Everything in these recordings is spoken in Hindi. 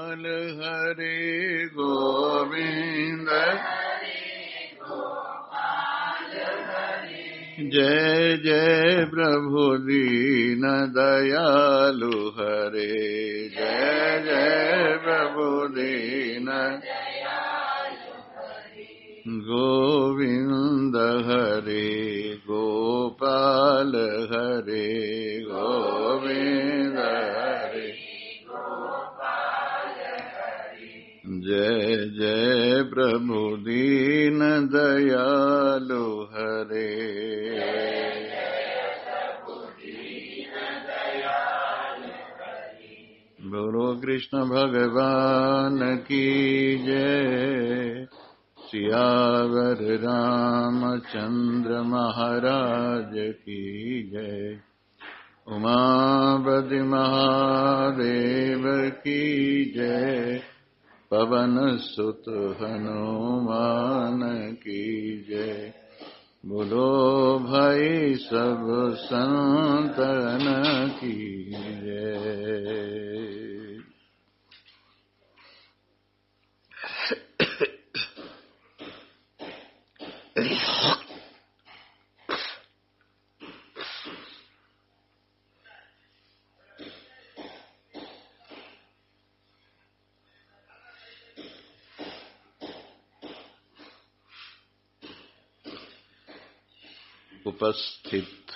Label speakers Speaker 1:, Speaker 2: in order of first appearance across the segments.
Speaker 1: हरे गोविंद जय जय प्रभु दीन दयालु हरे जय जय प्रभु दीन गोविंद हरे गोपाल हरे गोविंद हरे जय जय प्रभु दीन दयालु हरे बोलो कृष्ण भगवान की जय सियावर रामचंद्र महाराज की जय उमापति महादेव की जय पवन सुत हनुमान की जय बोलो भाई सब संतन की जय। उपस्थित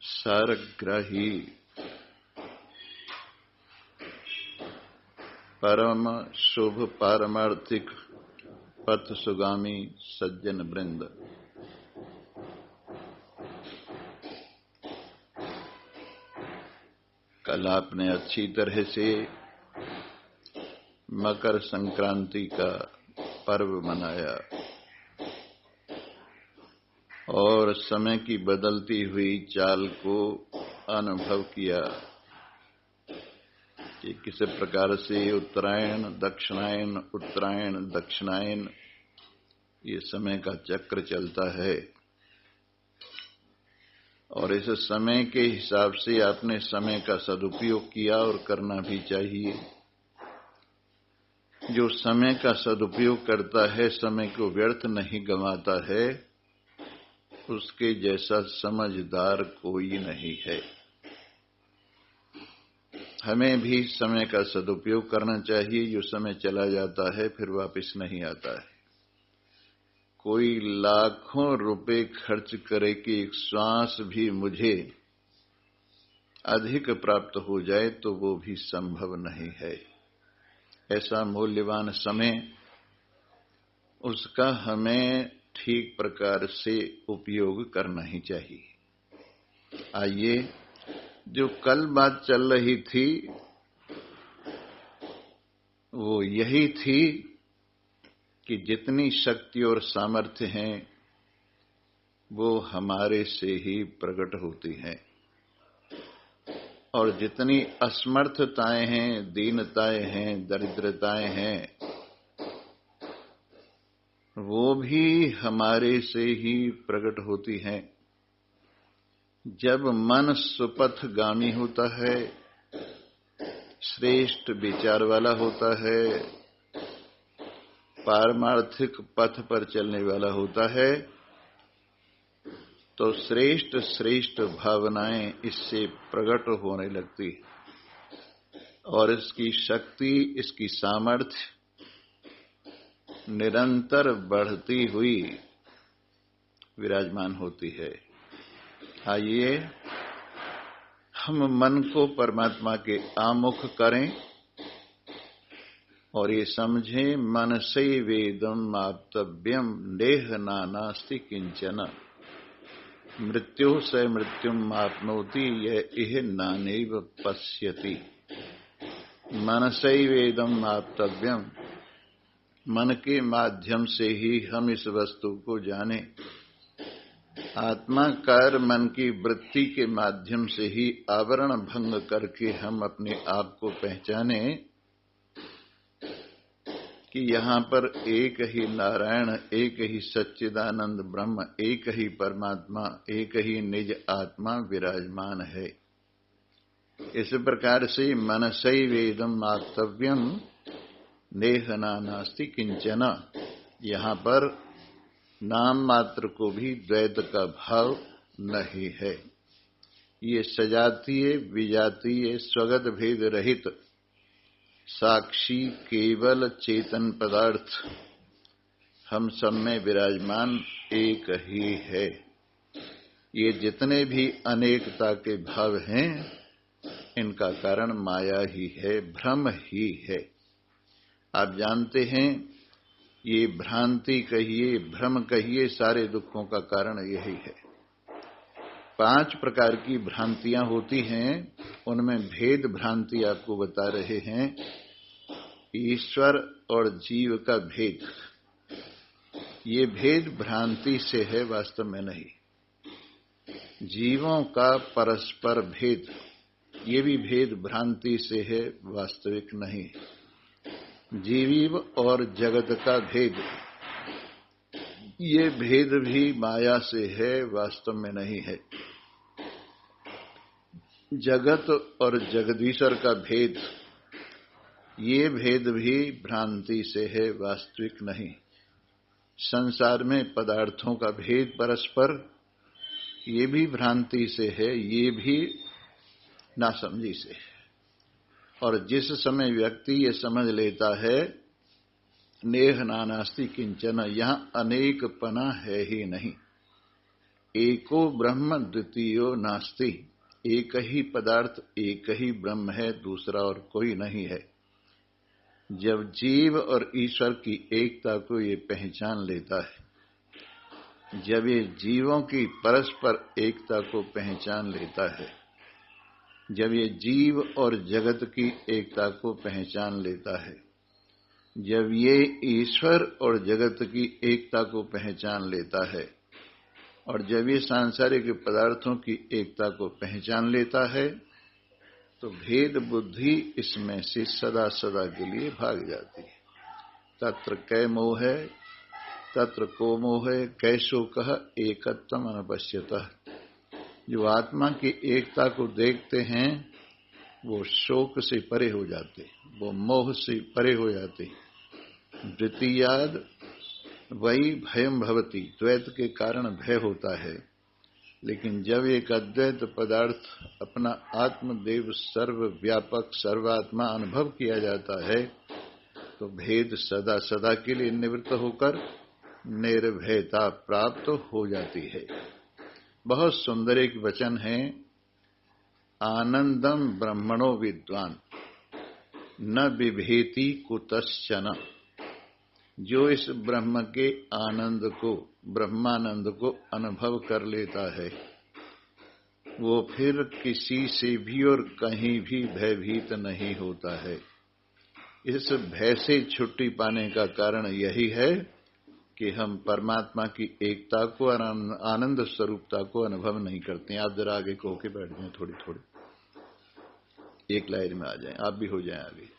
Speaker 1: सारग्राही परम शुभ पारमार्थिक पथ सुगामी सज्जन वृंद, कल आपने अच्छी तरह से मकर संक्रांति का पर्व मनाया और समय की बदलती हुई चाल को अनुभव किया कि किस प्रकार से उत्तरायण दक्षिणायन ये समय का चक्र चलता है और इस समय के हिसाब से आपने समय का सदुपयोग किया और करना भी चाहिए। जो समय का सदुपयोग करता है, समय को व्यर्थ नहीं गंवाता है, उसके जैसा समझदार कोई नहीं है। हमें भी समय का सदुपयोग करना चाहिए। जो समय चला जाता है फिर वापस नहीं आता है। कोई लाखों रुपए खर्च करे कि एक श्वास भी मुझे अधिक प्राप्त हो जाए तो वो भी संभव नहीं है। ऐसा मूल्यवान समय, उसका हमें ठीक प्रकार से उपयोग करना ही चाहिए। आइए, जो कल बात चल रही थी वो यही थी कि जितनी शक्ति और सामर्थ्य हैं वो हमारे से ही प्रकट होती हैं और जितनी असमर्थताएं हैं, दीनताएं हैं, दरिद्रताएं हैं, वो भी हमारे से ही प्रकट होती हैं। जब मन सुपथगामी होता है, श्रेष्ठ विचार वाला होता है, पारमार्थिक पथ पर चलने वाला होता है, तो श्रेष्ठ श्रेष्ठ भावनाएं इससे प्रकट होने लगती और इसकी शक्ति, इसकी सामर्थ्य निरंतर बढ़ती हुई विराजमान होती है। आइए हम मन को परमात्मा के आमुख करें और ये समझें, मन से वेदम आप्तव्यम देह नानास्ति किंचन मृत्यु से मृत्युम आपनोति यह इह नानैव पश्यति। मन से वेदम आप्तव्यम, मन के माध्यम से ही हम इस वस्तु को जाने। आत्मा कार मन की वृत्ति के माध्यम से ही आवरण भंग करके हम अपने आप को पहचाने कि यहाँ पर एक ही नारायण, एक ही सच्चिदानंद ब्रह्म, एक ही परमात्मा, एक ही निज आत्मा विराजमान है। इस प्रकार से मनसैवेदम आप्तव्यम नेहना नास्ति किंचन, यहाँ पर नाम मात्र को भी द्वैत का भाव नहीं है। ये सजातीय विजातीय स्वगत भेद रहित साक्षी केवल चेतन पदार्थ हम सब में विराजमान एक ही है। ये जितने भी अनेकता के भाव हैं, इनका कारण माया ही है, भ्रम ही है। आप जानते हैं, ये भ्रांति कहिए, भ्रम कहिए, सारे दुखों का कारण यही है। 5 प्रकार की भ्रांतियां होती हैं, उनमें भेद भ्रांति आपको बता रहे हैं। ईश्वर और जीव का भेद, ये भेद भ्रांति से है, वास्तव में नहीं। जीवों का परस्पर भेद, ये भी भेद भ्रांति से है, वास्तविक नहीं। जीव और जगत का भेद, ये भेद भी माया से है, वास्तव में नहीं है। जगत और जगदीश्वर का भेद, ये भेद भी भ्रांति से है, वास्तविक नहीं। संसार में पदार्थों का भेद परस्पर, ये भी भ्रांति से है, ये भी नासमझी से है। और जिस समय व्यक्ति ये समझ लेता है नेह नानास्ति किंचन, यहां अनेकपना है ही नहीं। एको ब्रह्म द्वितीयो नास्ति, एक ही पदार्थ, एक ही ब्रह्म है, दूसरा और कोई नहीं है। जब जीव और ईश्वर की एकता को ये पहचान लेता है, जब ये जीवों की परस्पर एकता को पहचान लेता है, जब ये जीव और जगत की एकता को पहचान लेता है, जब ये ईश्वर और जगत की एकता को पहचान लेता है, और जब ये सांसारिक पदार्थों की एकता को पहचान लेता है, तो भेद बुद्धि इसमें से सदा सदा के लिए भाग जाती है। तत्र कै मोह, तत्र को मोह, कैसो कह एकत्वम अनपश्यतः। जो आत्मा की एकता को देखते हैं, वो शोक से परे हो जाते, वो मोह से परे हो जाते। द्वितीयाद वही भयम भवति, द्वैत के कारण भय होता है। लेकिन जब एक अद्वैत पदार्थ अपना आत्मदेव सर्वव्यापक सर्वात्मा अनुभव किया जाता है, तो भेद सदा सदा के लिए निवृत्त होकर निर्भयता प्राप्त हो जाती है। बहुत सुंदर एक वचन है, आनंदम ब्रह्मणो विद्वान न बिभेति कुतश्चन। जो इस ब्रह्म के आनंद को, ब्रह्मानंद को अनुभव कर लेता है, वो फिर किसी से भी और कहीं भी भयभीत नहीं होता है। इस भय से छुट्टी पाने का कारण यही है कि हम परमात्मा की एकता को और आनंद स्वरूपता को अनुभव नहीं करते हैं। आप जरा आगे को होके बैठ जाएं, थोड़ी थोड़ी एक लाइन में आ जाएं, आप भी हो जाएं आगे।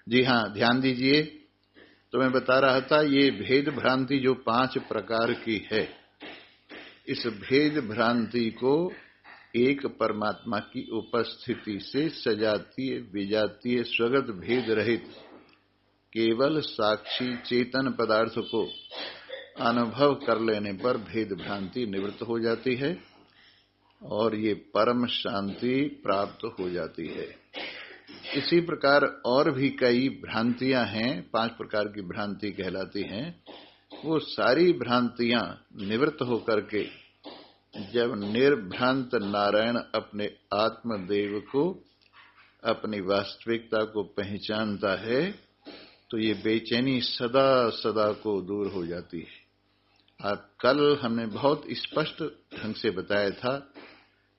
Speaker 1: जी हाँ, ध्यान दीजिए। तो मैं बता रहा था, ये भेद भ्रांति जो 5 प्रकार की है, इस भेद भ्रांति को एक परमात्मा की उपस्थिति से सजातीय विजातीय स्वगत भेद रहित केवल साक्षी चेतन पदार्थ को अनुभव कर लेने पर भेद भ्रांति निवृत्त हो जाती है और ये परम शांति प्राप्त हो जाती है। इसी प्रकार और भी कई भ्रांतियां हैं, 5 प्रकार की भ्रांति कहलाती हैं। वो सारी भ्रांतियां निवृत्त होकर के जब निर्भ्रांत नारायण अपने आत्मदेव को, अपनी वास्तविकता को पहचानता है, तो ये बेचैनी सदा सदा को दूर हो जाती है। अब कल हमने बहुत स्पष्ट ढंग से बताया था,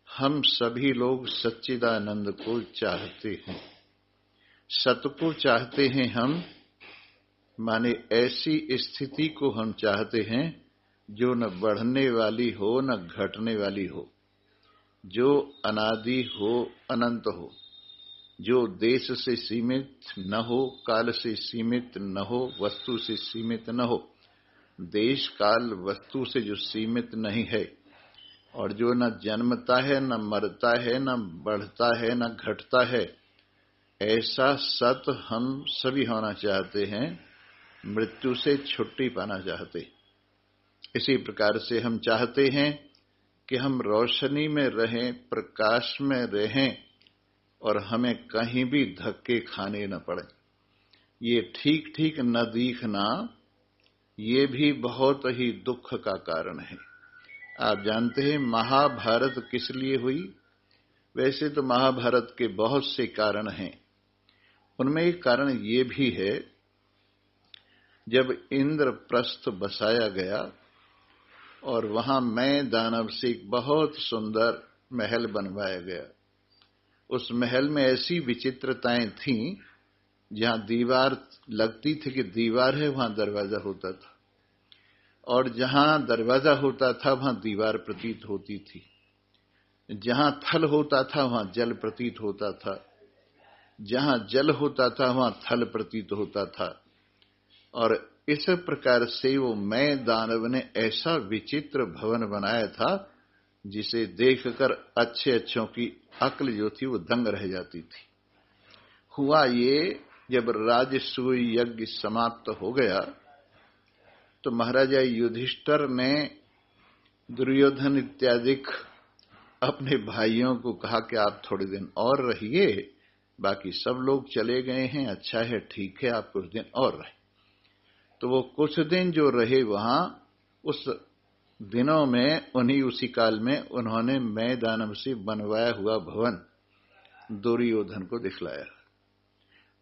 Speaker 1: हम सभी लोग सच्चिदानंद को चाहते हैं, सत को चाहते हैं। हम माने ऐसी स्थिति को हम चाहते हैं जो न बढ़ने वाली हो न घटने वाली हो, जो अनादि हो अनंत हो, जो देश से सीमित न हो, काल से सीमित न हो, वस्तु से सीमित न हो। देश काल वस्तु से जो सीमित नहीं है और जो न जन्मता है, न मरता है, न बढ़ता है, न घटता है, ऐसा सत हम सभी होना चाहते हैं। मृत्यु से छुट्टी पाना चाहते। इसी प्रकार से हम चाहते हैं कि हम रोशनी में रहें, प्रकाश में रहें और हमें कहीं भी धक्के खाने न पड़े। ये ठीक ठीक न दिखना, ये भी बहुत ही दुख का कारण है। आप जानते हैं महाभारत किस लिए हुई? वैसे तो महाभारत के बहुत से कारण हैं। उनमें एक कारण ये भी है, जब इंद्रप्रस्थ बसाया गया और वहां मैं दानव से एक बहुत सुंदर महल बनवाया गया। उस महल में ऐसी विचित्रताएं थीं, जहां दीवार लगती थी कि दीवार है, वहां दरवाजा होता था, और जहां दरवाजा होता था वहां दीवार प्रतीत होती थी। जहां थल होता था वहां जल प्रतीत होता था, जहां जल होता था वहां थल प्रतीत होता था। और इस प्रकार से वो मैं दानव ने ऐसा विचित्र भवन बनाया था, जिसे देखकर अच्छे अच्छों की अक्ल जो थी वो दंग रह जाती थी। हुआ ये, जब राजसूय यज्ञ समाप्त हो गया तो महाराजा युधिष्ठिर ने दुर्योधन इत्यादि अपने भाइयों को कहा कि आप थोड़े दिन और रहिए, बाकी सब लोग चले गए हैं, अच्छा है, ठीक है, आप कुछ दिन और रहे। तो वो कुछ दिन जो रहे वहां, उस दिनों में उसी काल में उन्होंने मैं दानव से बनवाया हुआ भवन दुर्योधन को दिखलाया।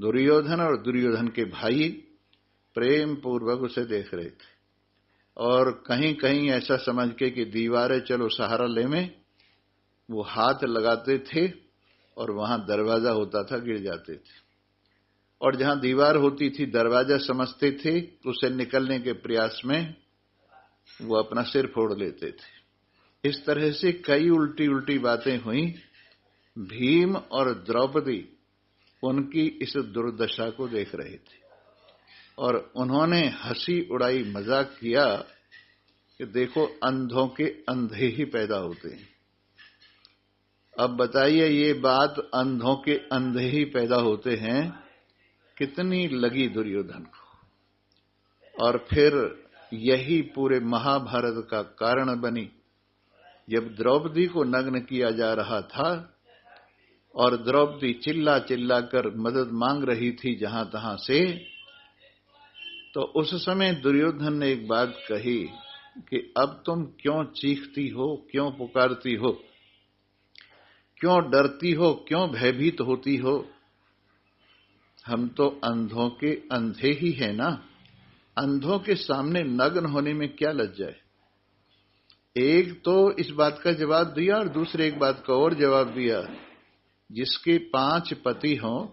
Speaker 1: दुर्योधन और दुर्योधन के भाई प्रेम पूर्वक उसे देख रहे थे, और कहीं कहीं ऐसा समझ के कि दीवार है, चलो सहारा ले में, वो हाथ लगाते थे और वहां दरवाजा होता था, गिर जाते थे। और जहां दीवार होती थी दरवाजा समझते थे, उसे निकलने के प्रयास में वो अपना सिर फोड़ लेते थे। इस तरह से कई उल्टी उल्टी बातें हुई। भीम और द्रौपदी उनकी इस दुर्दशा को देख रहे थे और उन्होंने हंसी उड़ाई, मजाक किया कि देखो अंधों के अंधे ही पैदा होते हैं। अब बताइए, ये बात अंधों के अंधे ही पैदा होते हैं कितनी लगी दुर्योधन को। और फिर यही पूरे महाभारत का कारण बनी। जब द्रौपदी को नग्न किया जा रहा था और द्रौपदी चिल्ला चिल्ला कर मदद मांग रही थी जहां तहां से, तो उस समय दुर्योधन ने एक बात कही कि अब तुम क्यों चीखती हो, क्यों पुकारती हो, क्यों डरती हो, क्यों भयभीत होती हो? हम तो अंधों के अंधे ही हैं ना। अंधों के सामने नग्न होने में क्या लज्जा है? एक तो इस बात का जवाब दिया और दूसरे एक बात का और जवाब दिया, जिसके 5 पति हों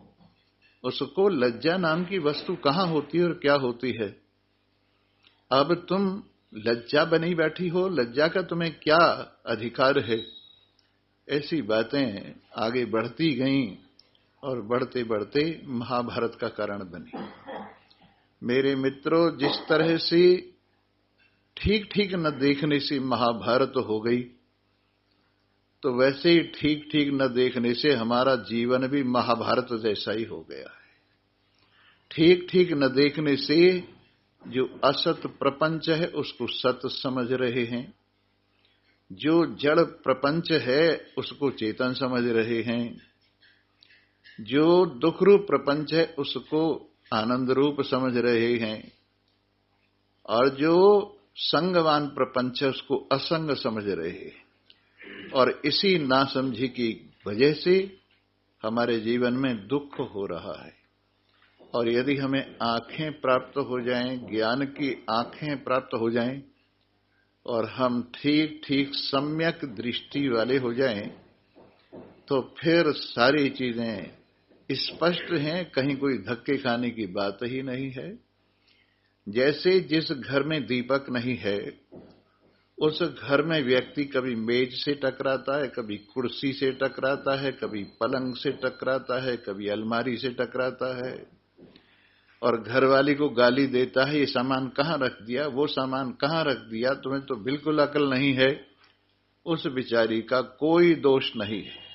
Speaker 1: उसको लज्जा नाम की वस्तु कहां होती है और क्या होती है? अब तुम लज्जा बनी बैठी हो, लज्जा का तुम्हें क्या अधिकार है? ऐसी बातें आगे बढ़ती गईं और बढ़ते बढ़ते महाभारत का कारण बनी। मेरे मित्रों, जिस तरह से ठीक ठीक न देखने से महाभारत हो गई, तो वैसे ही ठीक ठीक न देखने से हमारा जीवन भी महाभारत जैसा ही हो गया है। ठीक ठीक न देखने से जो असत प्रपंच है उसको सत समझ रहे हैं, जो जड़ प्रपंच है उसको चेतन समझ रहे हैं, जो दुख रूप प्रपंच है उसको आनंद रूप समझ रहे हैं, और जो संगवान प्रपंच है उसको असंग समझ रहे हैं। और इसी नासमझी की वजह से हमारे जीवन में दुख हो रहा है। और यदि हमें आंखें प्राप्त हो जाएं, ज्ञान की आंखें प्राप्त हो जाएं, और हम ठीक ठीक सम्यक दृष्टि वाले हो जाएं, तो फिर सारी चीजें स्पष्ट हैं, कहीं कोई धक्के खाने की बात ही नहीं है। जैसे जिस घर में दीपक नहीं है उस घर में व्यक्ति कभी मेज से टकराता है, कभी कुर्सी से टकराता है, कभी पलंग से टकराता है, कभी अलमारी से टकराता है, और घरवाली को गाली देता है, ये सामान कहाँ रख दिया, वो सामान कहाँ रख दिया, तुम्हें तो बिल्कुल अकल नहीं है। उस बिचारी का कोई दोष नहीं है।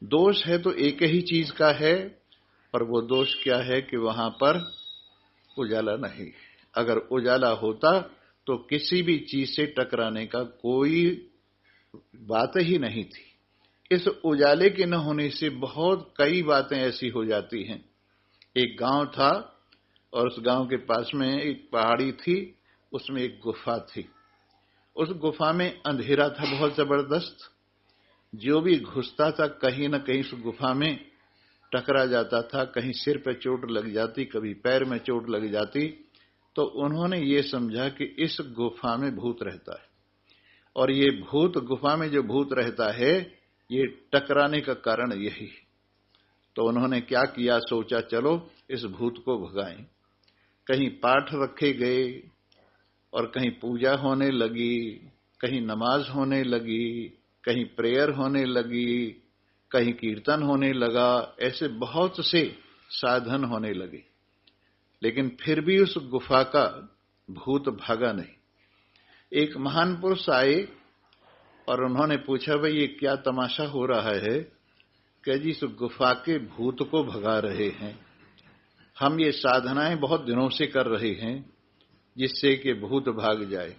Speaker 1: दोष है तो एक ही चीज का है, और वो दोष क्या है कि वहां पर उजाला नहीं। अगर उजाला होता तो किसी भी चीज से टकराने का कोई बात ही नहीं थी। इस उजाले के न होने से बहुत कई बातें ऐसी हो जाती हैं। एक गांव था और उस गांव के पास में एक पहाड़ी थी, उसमें एक गुफा थी। उस गुफा में अंधेरा था बहुत जबरदस्त। जो भी घुसता था कहीं न कहीं उस गुफा में टकरा जाता था, कहीं सिर पे चोट लग जाती, कभी पैर में चोट लग जाती। तो उन्होंने ये समझा कि इस गुफा में भूत रहता है, और ये भूत, गुफा में जो भूत रहता है, ये टकराने का कारण यही है। तो उन्होंने क्या किया, सोचा चलो इस भूत को भगाएं। कहीं पाठ रखे गए और कहीं पूजा होने लगी, कहीं नमाज होने लगी, कहीं प्रेयर होने लगी, कहीं कीर्तन होने लगा, ऐसे बहुत से साधन होने लगे, लेकिन फिर भी उस गुफा का भूत भागा नहीं। एक महान पुरुष आए और उन्होंने पूछा, भाई ये क्या तमाशा हो रहा है? कि जी इस गुफा के भूत को भगा रहे हैं, हम ये साधनाएं बहुत दिनों से कर रहे हैं जिससे कि भूत भाग जाए।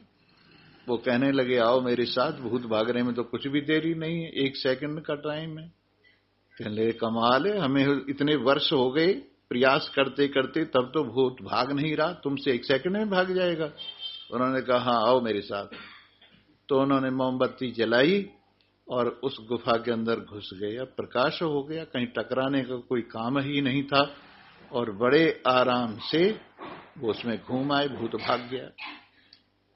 Speaker 1: वो कहने लगे, आओ मेरे साथ, भूत भागने में तो कुछ भी देरी नहीं है, 1 सेकंड का टाइम है। कहने लगे, कमाल है, हमें इतने वर्ष हो गए प्रयास करते करते, तब तो भूत भाग नहीं रहा, तुमसे 1 सेकंड में भाग जाएगा। उन्होंने कहा, हाँ आओ मेरे साथ। तो उन्होंने मोमबत्ती जलाई और उस गुफा के अंदर घुस गए। अब प्रकाश हो गया, कहीं टकराने का कोई काम ही नहीं था, और बड़े आराम से वो उसमें घूम आए, भूत भाग गया।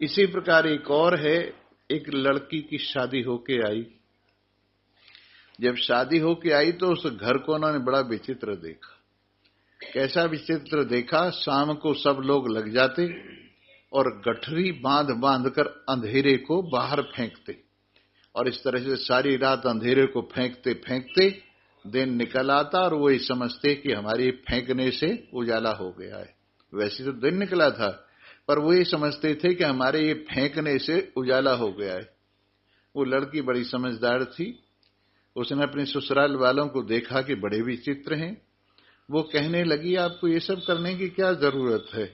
Speaker 1: इसी प्रकार एक और है, एक लड़की की शादी होके आई। जब शादी होके आई तो उस घर को उन्होंने बड़ा विचित्र देखा। कैसा विचित्र देखा, शाम को सब लोग लग जाते और गठरी बांध बांध कर अंधेरे को बाहर फेंकते, और इस तरह से सारी रात अंधेरे को फेंकते फेंकते दिन निकल आता, और वो ये समझते कि हमारे फेंकने से उजाला हो गया है। वैसे तो दिन निकला था, पर वो ये समझते थे कि हमारे ये फेंकने से उजाला हो गया है। वो लड़की बड़ी समझदार थी, उसने अपने ससुराल वालों को देखा कि बड़े विचित्र हैं। वो कहने लगी, आपको ये सब करने की क्या जरूरत है,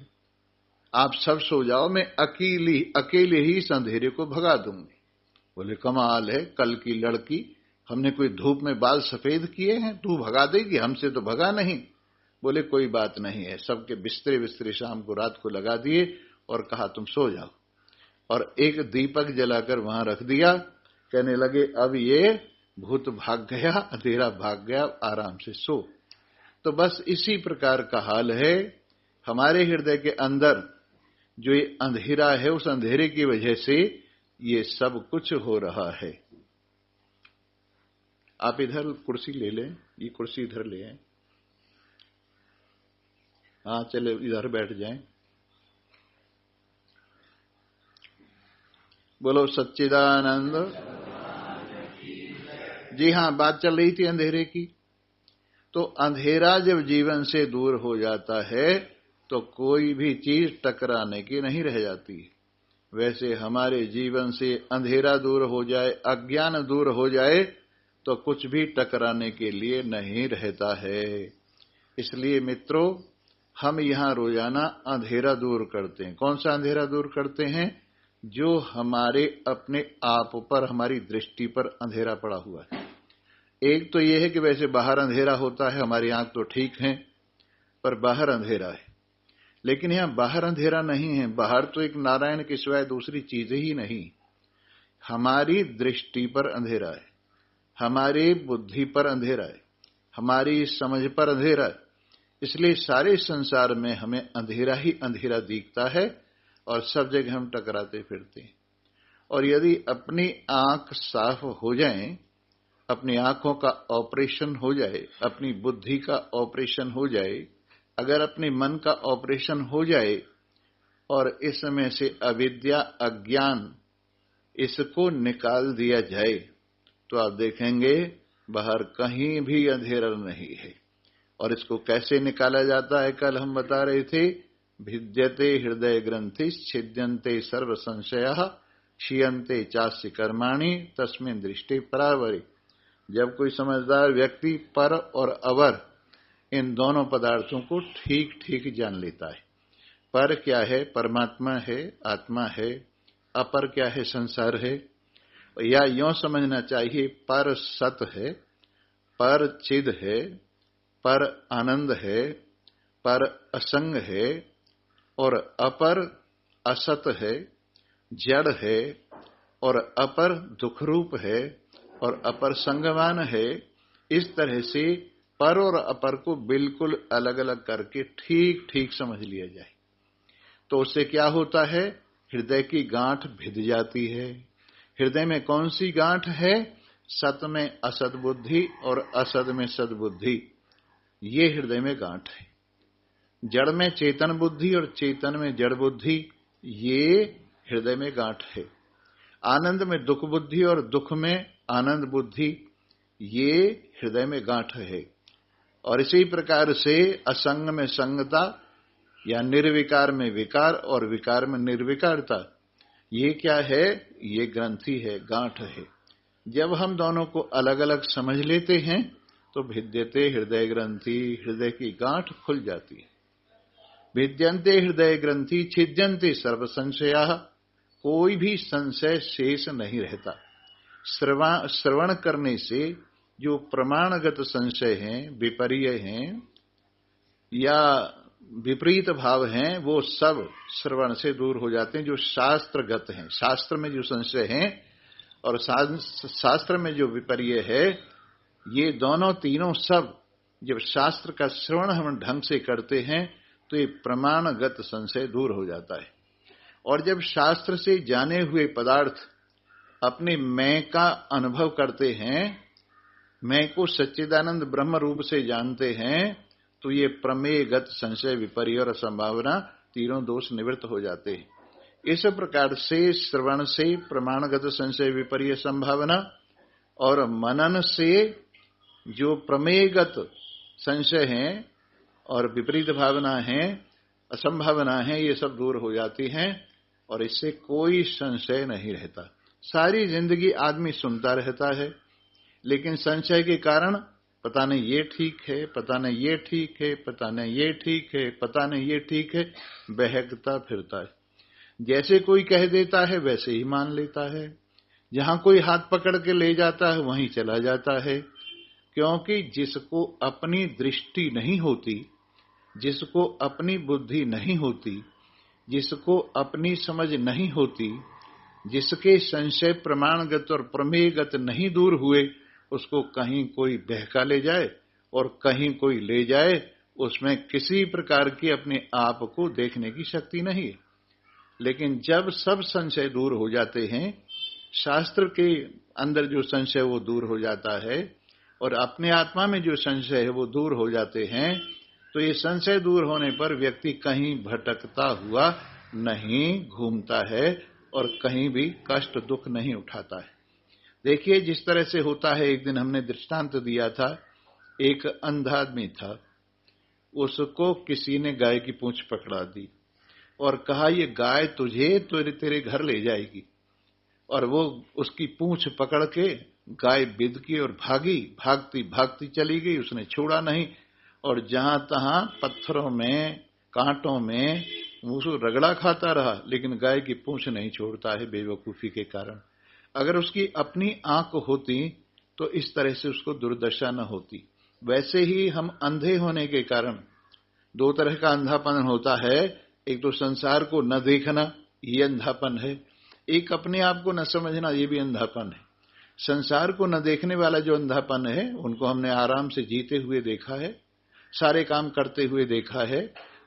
Speaker 1: आप सब सो जाओ, मैं अकेले ही इस अंधेरे को भगा दूंगी। बोले, कमाल है, कल की लड़की, हमने कोई धूप में बाल सफेद किए हैं, तू भगा देगी, हमसे तो भगा नहीं। बोले, कोई बात नहीं है। सबके बिस्तरे बिस्तरे शाम को रात को लगा दिए और कहा तुम सो जाओ, और एक दीपक जलाकर वहां रख दिया। कहने लगे, अब ये भूत भाग गया, अंधेरा भाग गया, आराम से सो। तो बस इसी प्रकार का हाल है हमारे हृदय के अंदर। जो ये अंधेरा है, उस अंधेरे की वजह से ये सब कुछ हो रहा है। आप इधर कुर्सी ले लें, ये कुर्सी इधर ले आए। हाँ चले, इधर बैठ जाएं। बोलो सच्चिदानंद। जी हाँ, बात चल रही थी अंधेरे की। तो अंधेरा जब जीवन से दूर हो जाता है तो कोई भी चीज टकराने की नहीं रह जाती। वैसे हमारे जीवन से अंधेरा दूर हो जाए, अज्ञान दूर हो जाए, तो कुछ भी टकराने के लिए नहीं रहता है। इसलिए मित्रों, हम यहां रोजाना अंधेरा दूर करते हैं। कौन सा अंधेरा दूर करते हैं? जो हमारे अपने आप पर, हमारी दृष्टि पर अंधेरा पड़ा हुआ है। एक तो यह है कि वैसे बाहर अंधेरा होता है, हमारी आंख तो ठीक है, पर बाहर अंधेरा है। लेकिन यहां बाहर अंधेरा नहीं है, बाहर तो एक नारायण के सिवाय दूसरी चीज ही नहीं। हमारी दृष्टि पर अंधेरा है, हमारी बुद्धि पर अंधेरा है, हमारी समझ पर अंधेरा है। इसलिए सारे संसार में हमें अंधेरा ही अंधेरा दिखता है, और सब जगह हम टकराते फिरते हैं। और यदि अपनी आंख साफ हो जाए, अपनी आंखों का ऑपरेशन हो जाए, अपनी बुद्धि का ऑपरेशन हो जाए, अगर अपने मन का ऑपरेशन हो जाए, और इसमें से अविद्या, अज्ञान इसको निकाल दिया जाए तो आप देखेंगे बाहर कहीं भी अंधेरा नहीं है। और इसको कैसे निकाला जाता है कल हम बता रहे थे, भिद्यते हृदय ग्रंथि छिद्यन्ते सर्व संशयः क्षीयन्ते चास्य कर्माणि तस्मिन् दृष्टि परावरे। जब कोई समझदार व्यक्ति पर और अवर इन दोनों पदार्थों को ठीक ठीक जान लेता है। पर क्या है? परमात्मा है, आत्मा है। अपर क्या है? संसार है। या यूं समझना चाहिए, पर सत है, पर चिद है, पर आनंद है, पर असंग है, और अपर असत है, जड़ है, और अपर दुख रूप है, और अपर संगवान है। इस तरह से पर और अपर को बिल्कुल अलग अलग करके ठीक ठीक समझ लिया जाए तो उससे क्या होता है? हृदय की गांठ भिद जाती है। हृदय में कौन सी गांठ है? सत में असत बुद्धि और असत में सद्बुद्धि, ये हृदय में गांठ है। जड़ में चेतन बुद्धि और चेतन में जड़ बुद्धि, ये हृदय में गांठ है। आनंद में दुख बुद्धि और दुख में आनंद बुद्धि, ये हृदय में गांठ है। और इसी प्रकार से असंग में संगता या निर्विकार में विकार और विकार में निर्विकारता, ये क्या है? ये ग्रंथि है, गांठ है। जब हम दोनों को अलग अलग समझ लेते हैं तो भिद्यते हृदय ग्रंथि, हृदय की गांठ खुल जाती है। भिद्यन्ते हृदय ग्रंथि छिद्यन्ते सर्व संशयाः, कोई भी संशय शेष नहीं रहता। श्रवण करने से जो प्रमाणगत संशय हैं, विपर्य हैं या विपरीत भाव हैं, वो सब श्रवण से दूर हो जाते हैं। जो शास्त्रगत हैं, शास्त्र में जो संशय हैं और शास्त्र में जो विपर्य है, ये दोनों तीनों सब जब शास्त्र का श्रवण हम ढंग से करते हैं तो ये प्रमाणगत संशय दूर हो जाता है। और जब शास्त्र से जाने हुए पदार्थ अपने मैं का अनुभव करते हैं, मैं को सच्चिदानंद ब्रह्म रूप से जानते हैं, तो ये प्रमेयगत संशय विपर्य और संभावना तीनों दोष निवृत्त हो जाते हैं। इस प्रकार से श्रवण से प्रमाणगत संशय विपर्य संभावना और मनन से जो प्रमेयगत संशय हैं और विपरीत भावना है, असंभावना है, ये सब दूर हो जाती हैं और इससे कोई संशय नहीं रहता। सारी जिंदगी आदमी सुनता रहता है, लेकिन संशय के कारण पता नहीं ये ठीक है, पता नहीं ये ठीक है, पता नहीं ये ठीक है, पता नहीं ये ठीक है, बहकता फिरता है। जैसे कोई कह देता है वैसे ही मान लेता है। जहां कोई हाथ पकड़ के ले जाता है वहीं चला जाता है। क्योंकि जिसको अपनी दृष्टि नहीं होती, जिसको अपनी बुद्धि नहीं होती, जिसको अपनी समझ नहीं होती, जिसके संशय प्रमाणगत और प्रमेयगत नहीं दूर हुए, उसको कहीं कोई बहका ले जाए और कहीं कोई ले जाए, उसमें किसी प्रकार की अपने आप को देखने की शक्ति नहीं है। लेकिन जब सब संशय दूर हो जाते हैं, शास्त्र के अंदर जो संशय वो दूर हो जाता है और अपने आत्मा में जो संशय है वो दूर हो जाते हैं, तो ये संशय दूर होने पर व्यक्ति कहीं भटकता हुआ नहीं घूमता है और कहीं भी कष्ट दुख नहीं उठाता है। देखिए जिस तरह से होता है, एक दिन हमने दृष्टांत दिया था, एक अंधा आदमी था, उसको किसी ने गाय की पूंछ पकड़ा दी और कहा ये गाय तुझे तो तेरे घर ले जाएगी। और वो उसकी पूंछ पकड़ के गाय बिदकी और भागी, भागती भागती चली गई, उसने छोड़ा नहीं और जहां तहां पत्थरों में कांटों में उसको रगड़ा खाता रहा, लेकिन गाय की पूंछ नहीं छोड़ता है बेवकूफी के कारण। अगर उसकी अपनी आंख होती तो इस तरह से उसको दुर्दशा न होती। वैसे ही हम अंधे होने के कारण, दो तरह का अंधापन होता है, एक तो संसार को न देखना, ये अंधापन है, एक अपने आप को न समझना, ये भी अंधापन है। संसार को न देखने वाला जो अंधापन है, उनको हमने आराम से जीते हुए देखा है, सारे काम करते हुए देखा है,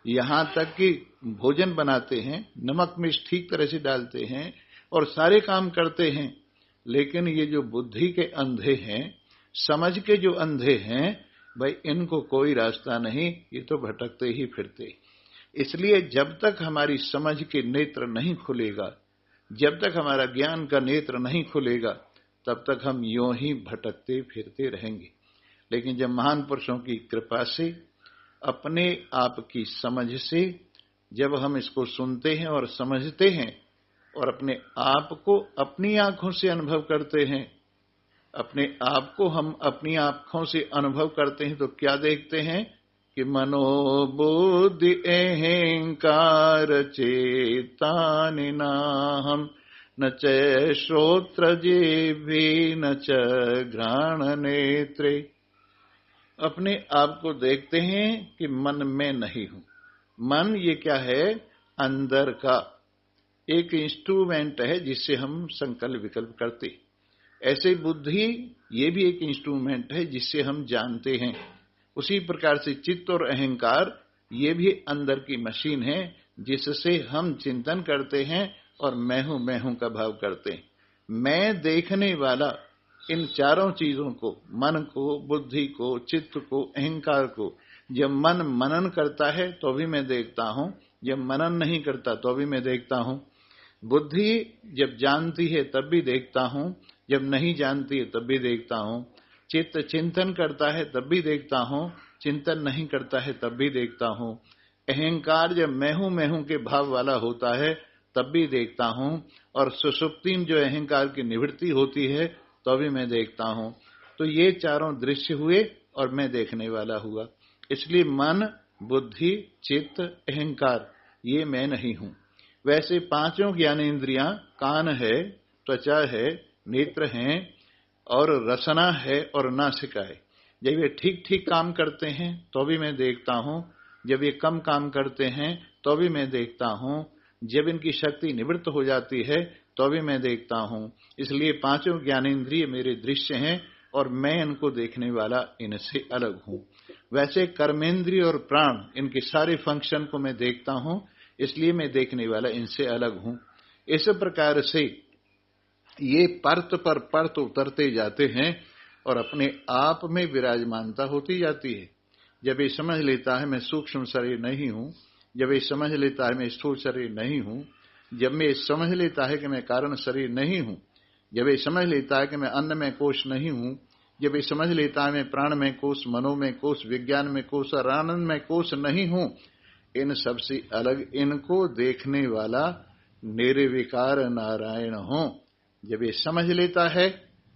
Speaker 1: यहां तक कि भोजन बनाते हैं, नमक मिर्च ठीक तरह से डालते हैं और सारे काम करते हैं। लेकिन ये जो बुद्धि के अंधे हैं, समझ के जो अंधे हैं, भाई इनको कोई रास्ता नहीं, ये तो भटकते ही फिरते। इसलिए जब तक हमारी समझ के नेत्र नहीं खुलेगा, जब तक हमारा ज्ञान का नेत्र नहीं खुलेगा तब तक हम यूं ही भटकते फिरते रहेंगे। लेकिन जब महान पुरुषों की कृपा से, अपने आप की समझ से जब हम इसको सुनते हैं और समझते हैं और अपने आप को अपनी आंखों से अनुभव करते हैं, अपने आप को हम अपनी आंखों से अनुभव करते हैं, तो क्या देखते हैं कि मनोबुद्धि अहंकार चेतानि नाहम् न च श्रोत्र जिह्वे न च घ्राण नेत्रे। अपने आप को देखते हैं कि मन में नहीं हूं। मन ये क्या है? अंदर का एक इंस्ट्रूमेंट है जिससे हम संकल्प विकल्प करते। ऐसे बुद्धि ये भी एक इंस्ट्रूमेंट है जिससे हम जानते हैं। उसी प्रकार से चित्त और अहंकार ये भी अंदर की मशीन है जिससे हम चिंतन करते हैं और मैं हूं का भाव करते हैं। मैं देखने वाला इन चारों चीजों को, मन को, बुद्धि को, चित्त को, अहंकार को, जब मन मनन करता है तो भी मैं देखता हूं, जब मनन नहीं करता तो भी मैं देखता हूं। बुद्धि जब जानती है तब भी देखता हूं, जब नहीं जानती है तब भी देखता हूं। चित्त चिंतन करता है तब भी देखता हूं, चिंतन नहीं करता है तब भी देखता हूं। अहंकार जब मैं हूं के भाव वाला होता है तब भी देखता हूं, और सुषुप्ति में जो अहंकार की निवृत्ति होती है तो भी मैं देखता हूं। तो ये चारों दृश्य हुए और मैं देखने वाला हुआ। इसलिए मन, बुद्धि, चित्त, अहंकार ये मैं नहीं हूं। वैसे पांचों ज्ञानेंद्रियां कान है, त्वचा है, नेत्र हैं और रसना है और नासिका है। जब ये ठीक ठीक काम करते हैं तो भी मैं देखता हूं, जब ये कम काम करते हैं तो भी मैं देखता हूं, जब इनकी शक्ति निवृत्त हो जाती है तो भी मैं देखता हूं। इसलिए पांचों ज्ञानेंद्रिय मेरे दृश्य हैं और मैं इनको देखने वाला इनसे अलग हूं। वैसे कर्मेंद्रिय और प्राण, इनके सारे फंक्शन को मैं देखता हूं, इसलिए मैं देखने वाला इनसे अलग हूं। इस प्रकार से ये परत पर परत उतरते जाते हैं और अपने आप में विराजमानता होती जाती है। जब ये समझ लेता है मैं सूक्ष्म शरीर नहीं हूं, जब ये समझ लेता है मैं स्थूल शरीर नहीं हूं, जब ये समझ लेता है कि मैं कारण शरीर नहीं हूं, जब ये समझ लेता है कि मैं अन्न में कोश नहीं हूं, जब ये समझ लेता है मैं प्राण में कोश, मनो में कोश, विज्ञान में कोश और आनंद में कोश नहीं हूं, इन सबसे अलग इनको देखने वाला निर्विकार नारायण हूं। जब ये समझ लेता है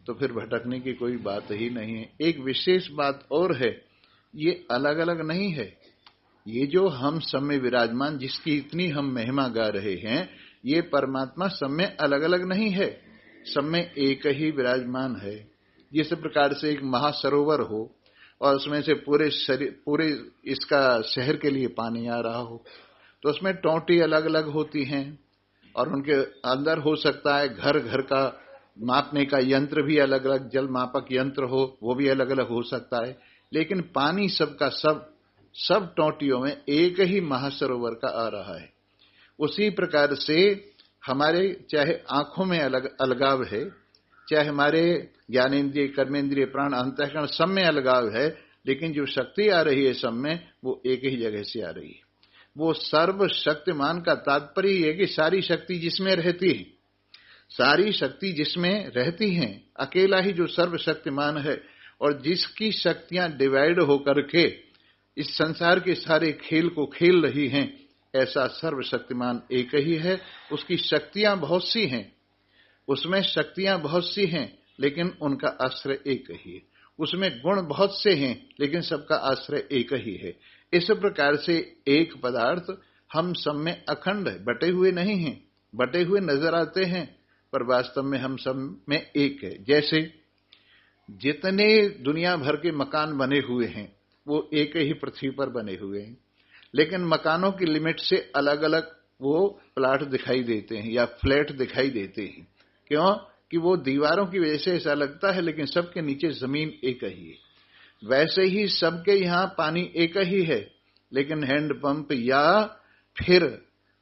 Speaker 1: तो फिर भटकने की कोई बात ही नहीं है। एक विशेष बात और है, ये अलग अलग नहीं है। ये जो हम सब में विराजमान, जिसकी इतनी हम महिमा गा रहे हैं, ये परमात्मा सब में अलग अलग नहीं है, सब में एक ही विराजमान है। जिस प्रकार से एक महासरोवर हो और उसमें से पूरे इसका शहर के लिए पानी आ रहा हो, तो उसमें टोंटी अलग अलग होती हैं और उनके अंदर हो सकता है घर घर का मापने का यंत्र भी अलग अलग, जल मापक यंत्र हो वो भी अलग अलग हो सकता है, लेकिन पानी सबका सब टोंटियों में एक ही महासरोवर का आ रहा है। उसी प्रकार से हमारे चाहे आंखों में अलगाव है, चाहे हमारे ज्ञानेंद्रिय, कर्मेंद्रिय, प्राण, अंतःकरण सब में अलगाव है, लेकिन जो शक्ति आ रही है सब में वो एक ही जगह से आ रही है। वो सर्वशक्तिमान का तात्पर्य है कि सारी शक्ति जिसमें रहती है, सारी शक्ति जिसमें रहती हैं, अकेला ही जो सर्वशक्तिमान है और जिसकी शक्तियां डिवाइड होकर के इस संसार के सारे खेल को खेल रही हैं, ऐसा सर्वशक्तिमान एक ही है। उसकी शक्तियां बहुत सी हैं, उसमें शक्तियां बहुत सी हैं, लेकिन उनका आश्रय एक ही है। उसमें गुण बहुत से हैं, लेकिन सबका आश्रय एक ही है। इस प्रकार से एक पदार्थ हम सब में अखंड है, बटे हुए नहीं हैं। बटे हुए नजर आते हैं पर वास्तव में हम सब में एक है। जैसे जितने दुनिया भर के मकान बने हुए हैं वो एक ही पृथ्वी पर बने हुए हैं, लेकिन मकानों की लिमिट से अलग अलग वो प्लाट दिखाई देते हैं या फ्लैट दिखाई देते हैं। क्यों? कि वो दीवारों की वजह से ऐसा लगता है, लेकिन सबके नीचे जमीन एक ही है। वैसे ही सबके यहाँ पानी एक ही है, लेकिन हैंडपंप या फिर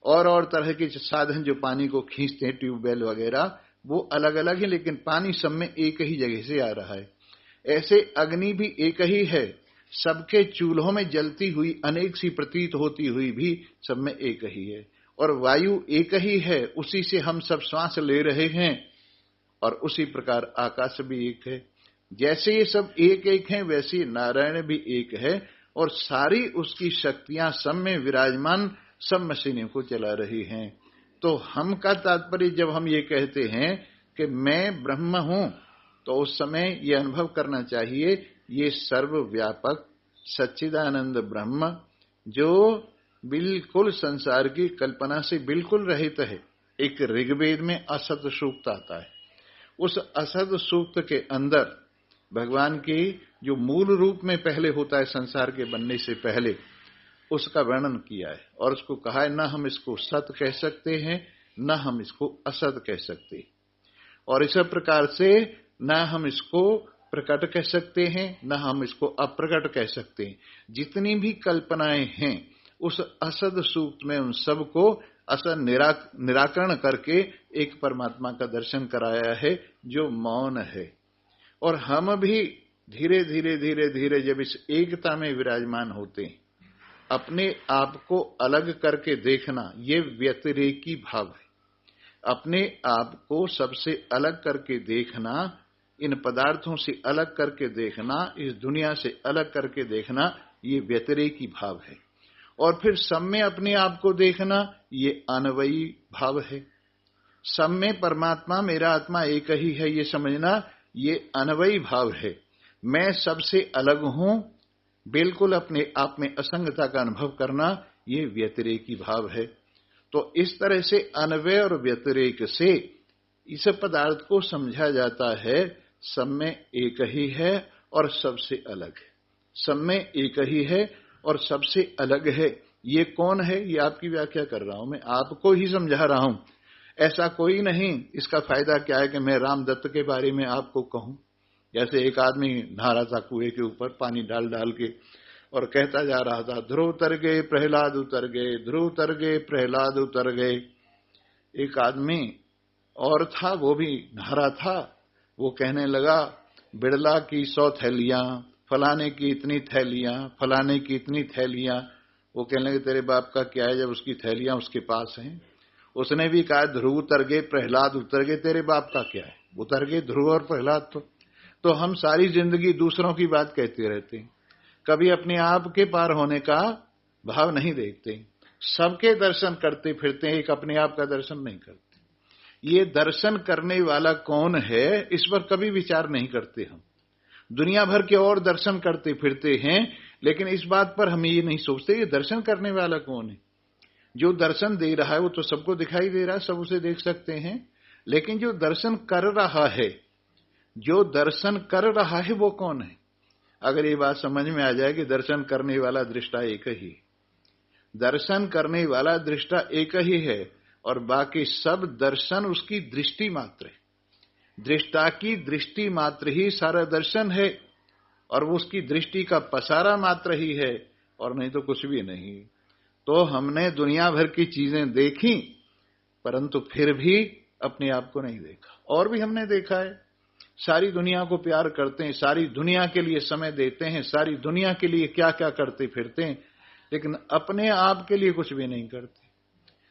Speaker 1: और तरह के साधन जो पानी को खींचते हैं, ट्यूबवेल वगैरह, वो अलग अलग है, लेकिन पानी सब में एक ही जगह से आ रहा है। ऐसे अग्नि भी एक ही है, सबके चूल्हों में जलती हुई अनेक सी प्रतीत होती हुई भी सब में एक ही है। और वायु एक ही है, उसी से हम सब श्वास ले रहे हैं, और उसी प्रकार आकाश भी एक है। जैसे ये सब एक एक हैं, वैसे नारायण भी एक है, और सारी उसकी शक्तियां सब में विराजमान सब मशीनों को चला रही हैं। तो हम का तात्पर्य जब हम ये कहते हैं कि मैं ब्रह्म हूं, तो उस समय ये अनुभव करना चाहिए ये सर्वव्यापक सच्चिदानंद ब्रह्म जो बिल्कुल संसार की कल्पना से बिल्कुल रहित है। एक ऋग्वेद में असत सूक्त आता है, उस असत सूक्त के अंदर भगवान की जो मूल रूप में पहले होता है संसार के बनने से पहले, उसका वर्णन किया है और उसको कहा है न हम इसको सत कह सकते हैं, न हम इसको असत कह सकते, और इस प्रकार से न हम इसको प्रकट कह सकते हैं, न हम इसको अप्रकट कह सकते हैं। जितनी भी कल्पनाएं हैं उस असद सूक्त में उन सबको असद निराकरण करके एक परमात्मा का दर्शन कराया है जो मौन है। और हम भी धीरे धीरे धीरे धीरे जब इस एकता में विराजमान होते हैं, अपने आप को अलग करके देखना ये व्यतिरेकी भाव है। अपने आप को सबसे अलग करके देखना, इन पदार्थों से अलग करके देखना, इस दुनिया से अलग करके देखना, ये व्यतिरेकी भाव है। और फिर सब में अपने आप को देखना, ये अन्वयी भाव है। सब में परमात्मा मेरा आत्मा एक ही है ये समझना, ये अन्वयी भाव है। मैं सबसे अलग हूं, बिल्कुल अपने आप में असंगता का अनुभव करना, ये व्यतिरेकी भाव है। तो इस तरह से अन्वय और व्यतिरेक से इस पदार्थ को समझा जाता है सब में एक ही है और सबसे अलग है। सब में एक ही है और सबसे अलग है। ये कौन है, ये आपकी व्याख्या कर रहा हूं, मैं आपको ही समझा रहा हूं, ऐसा कोई नहीं। इसका फायदा क्या है कि मैं रामदत्त के बारे में आपको कहूं। जैसे एक आदमी नहा रहा था कुएं के ऊपर पानी डाल डाल के और कहता जा रहा था, ध्रुव उतर गए प्रहलाद उतर गए, ध्रुव उतर गए प्रहलाद उतर गए। एक आदमी और था, वो भी नहा रहा था, वो कहने लगा बिड़ला की 100 थैलियां, फलाने की इतनी थैलियां, फलाने की इतनी थैलियां। वो कहने लगे तेरे बाप का क्या है जब उसकी थैलियां उसके पास हैं। उसने भी कहा ध्रुव उतर गए प्रहलाद उतर गए, तेरे बाप का क्या है, उतर गए ध्रुव और प्रहलाद। तो हम सारी जिंदगी दूसरों की बात कहते रहते हैं, कभी अपने आप के पार होने का भाव नहीं देखते। सबके दर्शन करते फिरते हैं, एक अपने आप का दर्शन नहीं करते। ये दर्शन करने वाला कौन है इस पर कभी विचार नहीं करते। हम दुनिया भर के और दर्शन करते फिरते हैं, लेकिन इस बात पर हम ये नहीं सोचते ये दर्शन करने वाला कौन है। जो दर्शन दे रहा है वो तो सबको दिखाई दे रहा है, सब उसे देख सकते हैं, लेकिन जो दर्शन कर रहा है, जो दर्शन कर रहा है वो कौन है। अगर ये बात समझ में आ जाए कि दर्शन करने वाला दृष्टा एक ही, दर्शन करने वाला दृष्टा एक ही है और बाकी सब दर्शन उसकी दृष्टि मात्र है। दृष्टा की दृष्टि मात्र ही सारा दर्शन है और वो उसकी दृष्टि का पसारा मात्र ही है और नहीं तो कुछ भी नहीं। तो हमने दुनिया भर की चीजें देखी परंतु फिर भी अपने आप को नहीं देखा। और भी हमने देखा है, सारी दुनिया को प्यार करते हैं, सारी दुनिया के लिए समय देते हैं, सारी दुनिया के लिए क्या क्या करते फिरते हैं, लेकिन अपने आप के लिए कुछ भी नहीं करते।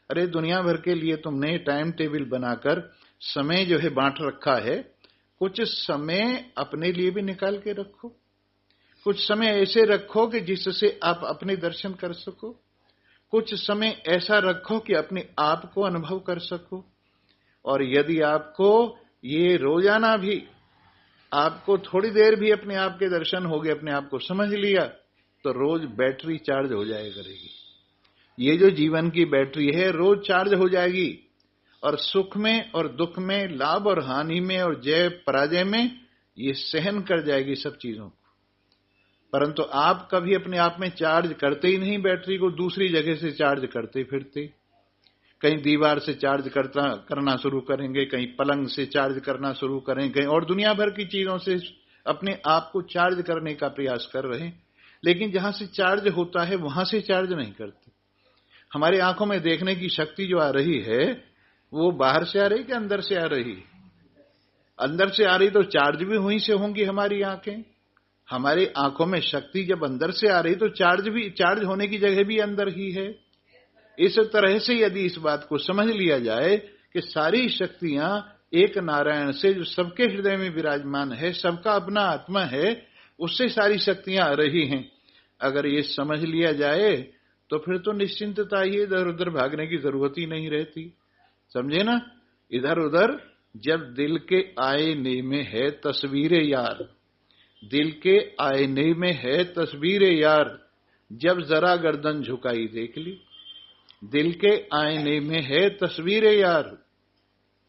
Speaker 1: अरे दुनिया भर के लिए तुमने टाइम टेबल बनाकर समय जो है बांट रखा है, कुछ समय अपने लिए भी निकाल के रखो। कुछ समय ऐसे रखो कि जिससे आप अपने दर्शन कर सको। कुछ समय ऐसा रखो कि अपने आप को अनुभव कर सको। और यदि आपको ये रोजाना भी आपको थोड़ी देर भी अपने आप के दर्शन हो गए, अपने आप को समझ लिया, तो रोज बैटरी चार्ज हो जाया करेगी। ये जो जीवन की बैटरी है रोज चार्ज हो जाएगी और सुख में और दुख में, लाभ और हानि में और जय पराजय में ये सहन कर जाएगी सब चीजों को। परंतु आप कभी अपने आप में चार्ज करते ही नहीं, बैटरी को दूसरी जगह से चार्ज करते फिरते। कहीं दीवार से चार्ज करना शुरू करेंगे, कहीं पलंग से चार्ज करना शुरू करेंगे, कहीं और दुनिया भर की चीजों से अपने आप को चार्ज करने का प्रयास कर रहे हैं, लेकिन जहां से चार्ज होता है वहां से चार्ज नहीं करते। हमारी आंखों में देखने की शक्ति जो आ रही है वो बाहर से आ रही कि अंदर से आ रही? अंदर से आ रही तो चार्ज भी वहीं से होंगी हमारी आंखें। हमारी आंखों में शक्ति जब अंदर से आ रही तो चार्ज होने की जगह भी अंदर ही है। इस तरह से यदि इस बात को समझ लिया जाए कि सारी शक्तियां एक नारायण से जो सबके हृदय में विराजमान है, सबका अपना आत्मा है, उससे सारी शक्तियां आ रही हैं, अगर ये समझ लिया जाए तो फिर तो निश्चिंतता ही, इधर उधर भागने की जरूरत ही नहीं रहती। समझे ना? इधर उधर जब दिल के आईने में है तस्वीरें यार, दिल के आईने में है तस्वीरें यार, जब जरा गर्दन झुकाई देख ली। दिल के आईने में है तस्वीरें यार,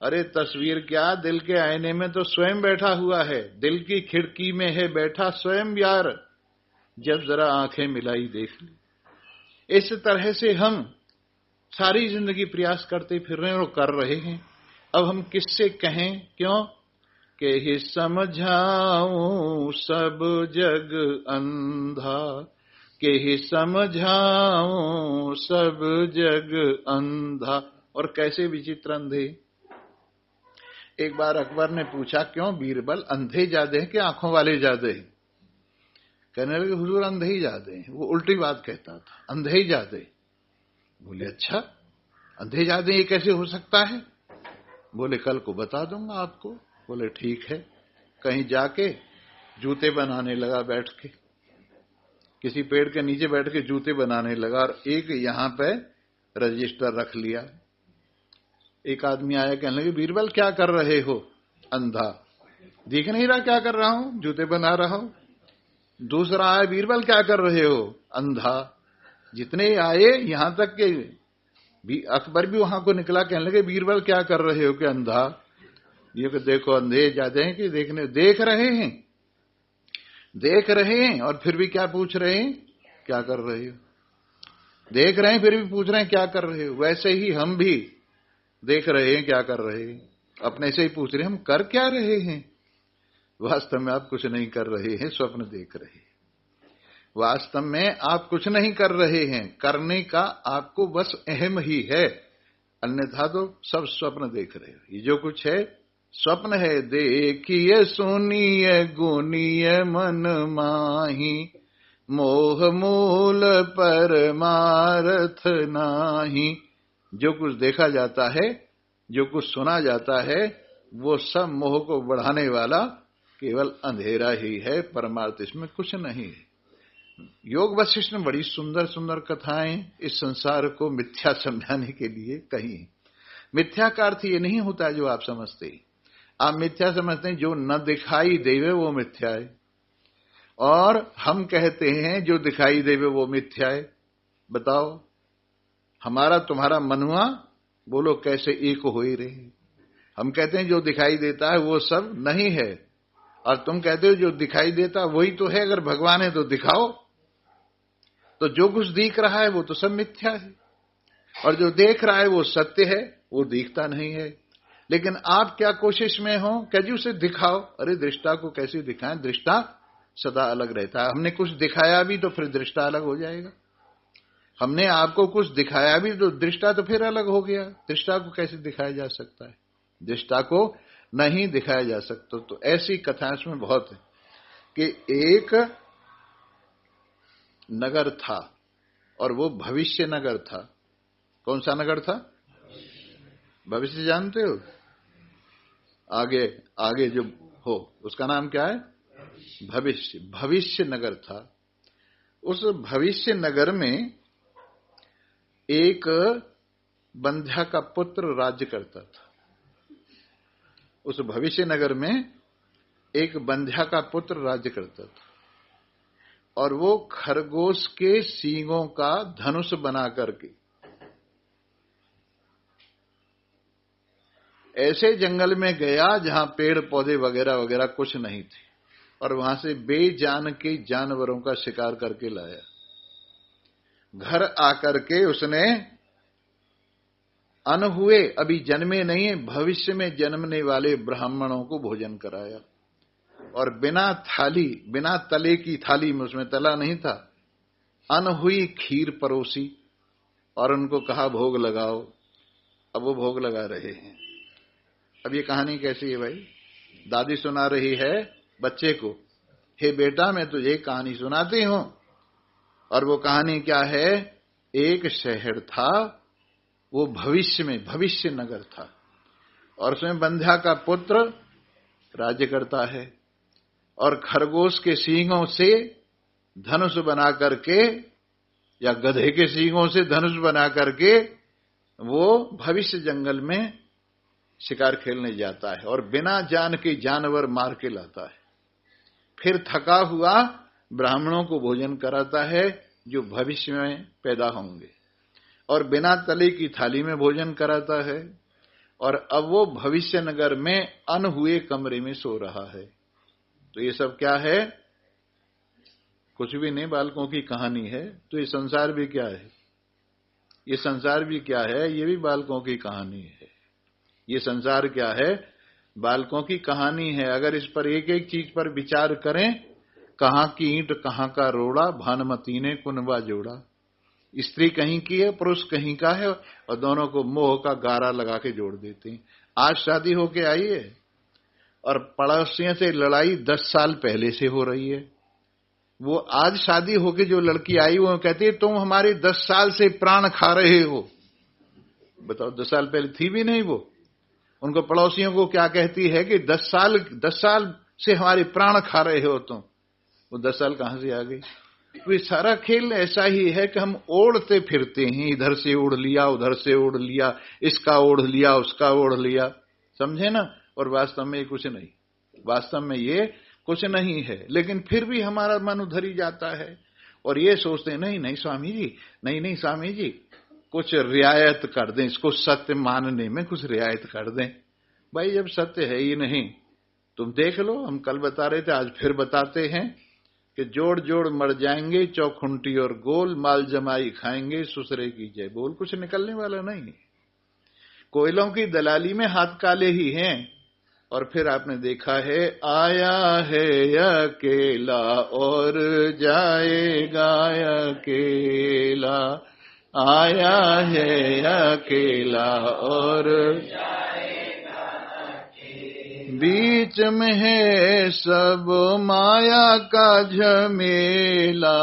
Speaker 1: अरे तस्वीर क्या, दिल के आईने में तो स्वयं बैठा हुआ है, दिल की खिड़की में है बैठा स्वयं यार, जब जरा आंखें मिलाई देख ली। इस तरह से हम सारी जिंदगी प्रयास करते फिर रहे हैं और कर रहे हैं। अब हम किससे कहें? क्यों के ही समझाऊं सब जग अंधा, के ही समझाऊं सब जग अंधा। और कैसे विचित्र अंधे। एक बार अकबर ने पूछा, क्यों बीरबल अंधे ज्यादा हैं कि आंखों वाले ज्यादा हैं? कहने लगे हुजूर अंधे ही ज्यादा हैं। वो उल्टी बात कहता था, अंधे ही ज्यादा। बोले अच्छा, अंधे ज्यादा ये कैसे हो सकता है? बोले कल को बता दूंगा आपको। बोले ठीक है। कहीं जाके जूते बनाने लगा बैठ के, किसी पेड़ के नीचे बैठ के जूते बनाने लगा, और एक यहां पे रजिस्टर रख लिया। एक आदमी आया, कहने लगे बीरबल क्या कर रहे हो? अंधा, दिख नहीं रहा क्या कर रहा हूं? जूते बना रहा हूं। दूसरा आया, बीरबल क्या कर रहे हो? अंधा। जितने आए यहां तक के अकबर भी वहां को निकला, कहने लगे बीरबल क्या कर रहे हो? कि अंधा। ये कि देखो अंधे ज्यादा हैं कि देखने, देख रहे हैं, देख रहे हैं और फिर भी क्या पूछ रहे हैं? क्या कर रहे हो? देख रहे हैं फिर भी पूछ रहे हैं क्या कर रहे हो। वैसे ही हम भी देख रहे हैं क्या कर रहे हैं, अपने से ही पूछ रहे हैं हम कर क्या रहे हैं। वास्तव में आप कुछ नहीं कर रहे हैं, स्वप्न देख रहे हैं। वास्तव में आप कुछ नहीं कर रहे हैं, करने का आपको बस अहम ही है, अन्यथा तो सब स्वप्न देख रहे हो। ये जो कुछ है स्वप्न है। देखिए सुनिए गुनिए मन माही, मोह मूल परमार्थ नाही। जो कुछ देखा जाता है, जो कुछ सुना जाता है, वो सब मोह को बढ़ाने वाला केवल अंधेरा ही है, परमार्थ इसमें कुछ नहीं है। योग वशिष्ठ ने बड़ी सुंदर सुंदर कथाएं इस संसार को मिथ्या समझाने के लिए कही। मिथ्या का अर्थ ये नहीं होता जो आप समझते। आप मिथ्या समझते हैं जो न दिखाई देवे वो मिथ्या है, और हम कहते हैं जो दिखाई देवे वो मिथ्या है। बताओ, हमारा तुम्हारा मनुआ बोलो कैसे एक हो ही रहे। हम कहते हैं जो दिखाई देता है वो सब नहीं है, और तुम कहते हो जो दिखाई देता वही तो है। अगर भगवान है तो दिखाओ। तो जो कुछ दिख रहा है वो तो सब मिथ्या है, और जो देख रहा है वो सत्य है, वो दिखता नहीं है। लेकिन आप क्या कोशिश में हो? क्या जी उसे दिखाओ। अरे दृष्टा को कैसे दिखाएं? दृष्टा सदा अलग रहता है। हमने कुछ दिखाया भी तो फिर दृष्टा अलग हो जाएगा। हमने आपको कुछ दिखाया भी तो दृष्टा तो फिर अलग हो गया। दृष्टा को कैसे दिखाया जा सकता है? दृष्टा को नहीं दिखाया जा सकता। तो ऐसी कथाएं इसमें बहुत है कि एक नगर था और वो भविष्य नगर था। कौन सा नगर था? भविष्य जानते हो? आगे आगे जो हो उसका नाम क्या है? भविष्य। भविष्य नगर था। उस भविष्य नगर में एक बंध्या का पुत्र राज्य करता था। उस भविष्य नगर में एक बंध्या का पुत्र राज्य करता था, और वो खरगोश के सींगों का धनुष बना करके ऐसे जंगल में गया जहां पेड़ पौधे वगैरह वगैरह कुछ नहीं थे, और वहां से बेजान के जानवरों का शिकार करके लाया। घर आकर के उसने अनहुए, अभी जन्मे नहीं है, भविष्य में जन्मने वाले ब्राह्मणों को भोजन कराया, और बिना थाली, बिना तले की थाली में, उसमें तला नहीं था, अनहुई खीर परोसी और उनको कहा भोग लगाओ। अब वो भोग लगा रहे हैं। अब ये कहानी कैसी है भाई? दादी सुना रही है बच्चे को, हे बेटा मैं तुझे कहानी सुनाती हूं। और वो कहानी क्या है? एक शहर था, वो भविष्य में भविष्य नगर था, और उसमें बंध्या का पुत्र राज्य करता है, और खरगोश के सींगों से धनुष बना करके या गधे के सींगों से धनुष बना करके वो भविष्य जंगल में शिकार खेलने जाता है और बिना जान के जानवर मार के लाता है। फिर थका हुआ ब्राह्मणों को भोजन कराता है जो भविष्य में पैदा होंगे, और बिना तले की थाली में भोजन कराता है, और अब वो भविष्य नगर में अन हुए कमरे में सो रहा है। तो ये सब क्या है? कुछ भी नहीं, बालकों की कहानी है। तो ये संसार भी क्या है? ये संसार भी क्या है? ये भी बालकों की कहानी है। ये संसार क्या है? बालकों की कहानी है। अगर इस पर एक एक चीज पर विचार करें, कहां की ईंट कहां का रोड़ा, भानुमती ने कुनबा जोड़ा। स्त्री कहीं की है, पुरुष कहीं का है, और दोनों को मोह का गारा लगा के जोड़ देते हैं। आज शादी होके आई है और पड़ोसियों से लड़ाई 10 साल पहले से हो रही है। वो आज शादी होके जो लड़की आई वो कहती है तुम हमारे 10 साल से प्राण खा रहे हो। बताओ, 10 साल पहले थी भी नहीं वो। उनको पड़ोसियों को क्या कहती है कि 10 साल से हमारे प्राण खा रहे हो तुम। वो 10 साल कहां से आ गई? तो ये सारा खेल ऐसा ही है कि हम ओढ़ते फिरते हैं, इधर से ओढ़ लिया, उधर से ओढ़ लिया, इसका ओढ़ लिया, उसका ओढ़ लिया, समझे ना। और वास्तव में ये कुछ नहीं, वास्तव में ये कुछ नहीं है। लेकिन फिर भी हमारा मन उधर ही जाता है और ये सोचते हैं नहीं स्वामी जी, नहीं स्वामी जी, कुछ रियायत कर दें, इसको सत्य मानने में कुछ रियायत कर दें। भाई जब सत्य है ही नहीं, तुम देख लो, हम कल बता रहे थे, आज फिर बताते हैं कि जोड़ जोड़ मर जाएंगे, चौखुंटी और गोल, माल जमाई खाएंगे, सुसरे की जय बोल। कुछ निकलने वाला नहीं। कोयलों की दलाली में हाथ काले ही हैं। और फिर आपने देखा है, आया है अकेला और जाएगा अकेला, आया है अकेला और जाएगा अकेला। बीच में है सब माया का झमेला,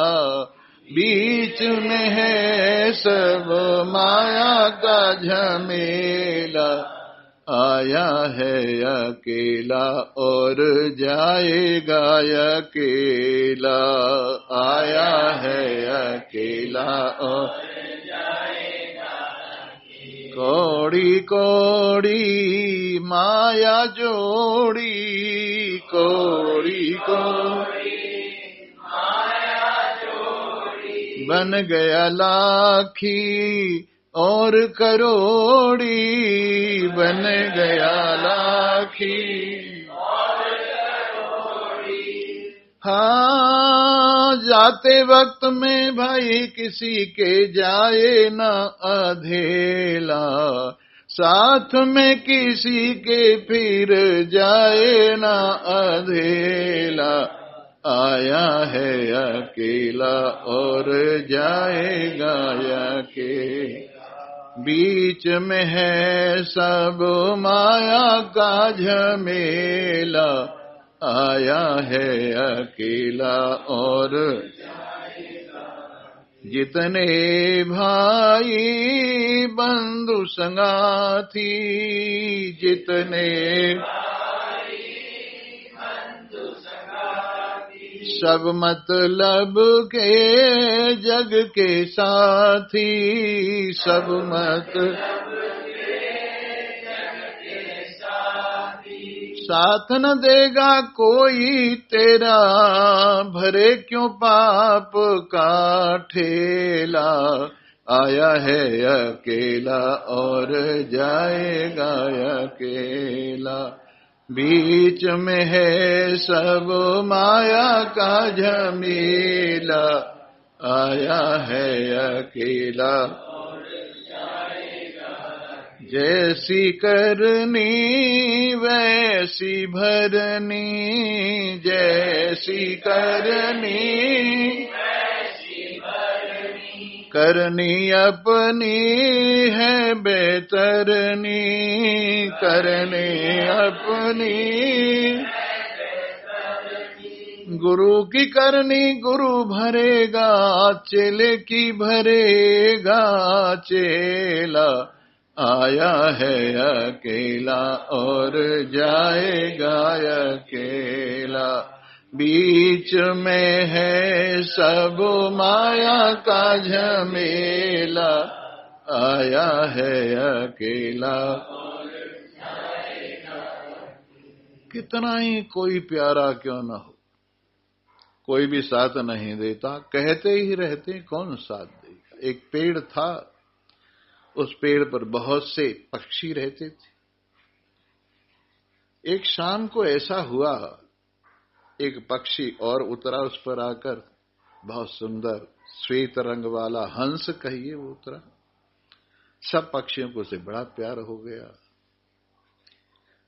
Speaker 1: बीच में है सब माया का झमेला, आया है अकेला और जाएगा अकेला, आया है अकेला और जाएगा अकेला। कौड़ी कौड़ी माया जोड़ी, कौड़ी कौड़ी माया जोड़ी, बन गया लाखी और करोड़ी, बन गया लाखी और करोड़ी। हाँ, जाते वक्त में भाई किसी के जाए न अधेला, साथ में किसी के फिर जाए न अधेला, आया है अकेला और जाएगा अकेला। बीच में है सब माया का झमेला, आया है अकेला और जितने भाई बंधु संगाथी, जितने सब मतलब के जग के साथी, सब मतलब के जग के साथी। साथ न देगा कोई तेरा, भरे क्यों पाप का ठेला, आया है अकेला और जाएगा अकेला। बीच में है सब माया का झमेला, आया है अकेला और जाएगा। जैसी करनी वैसी भरनी, जैसी करनी वैसी भरनी, करनी अपनी है बेतरनी, करनी अपनी गुरु की करनी गुरु भरेगा, चेले की भरेगा चेला। आया है अकेला और जाएगा अकेला, बीच में है सब माया का झमेला। आया है अकेला। कितना ही कोई प्यारा क्यों न हो, कोई भी साथ नहीं देता, कहते ही रहते कौन साथ देगा। एक पेड़ था, उस पेड़ पर बहुत से पक्षी रहते थे। एक शाम को ऐसा हुआ, एक पक्षी और उतरा उस पर आकर, बहुत सुंदर श्वेत रंग वाला हंस कहिए वो उतरा। सब पक्षियों को उसे बड़ा प्यार हो गया